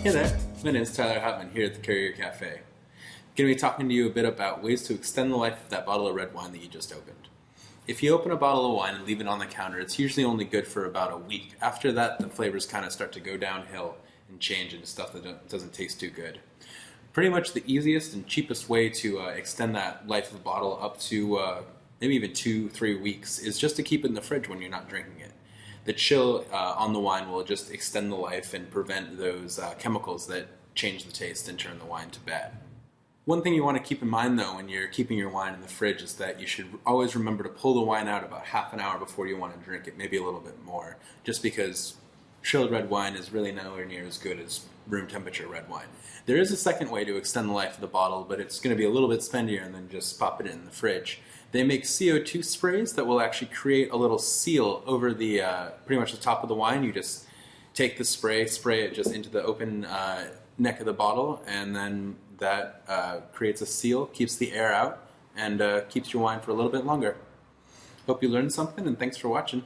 Hey there, my name is Tyler Hotman here at the Courier Cafe. I'm going to be talking to you a bit about ways to extend the life of that bottle of red wine that you just opened. If you open a bottle of wine and leave it on the counter, it's usually only good for about a week. After that, the flavors kind of start to go downhill and change into stuff that doesn't taste too good. Pretty much the easiest and cheapest way to extend that life of the bottle up to maybe even 2-3 weeks is just to keep it in the fridge when you're not drinking it. The chill on the wine will just extend the life and prevent those chemicals that change the taste and turn the wine to bad. One thing you want to keep in mind though when you're keeping your wine in the fridge is that you should always remember to pull the wine out about half an hour before you want to drink it, maybe a little bit more, just because chilled red wine is really nowhere near as good as room temperature red wine. There is a second way to extend the life of the bottle, but it's going to be a little bit spendier than just pop it in the fridge. They make CO2 sprays that will actually create a little seal over the pretty much the top of the wine. You just take the spray it just into the open neck of the bottle, and then that creates a seal, keeps the air out, and keeps your wine for a little bit longer. Hope you learned something, and thanks for watching.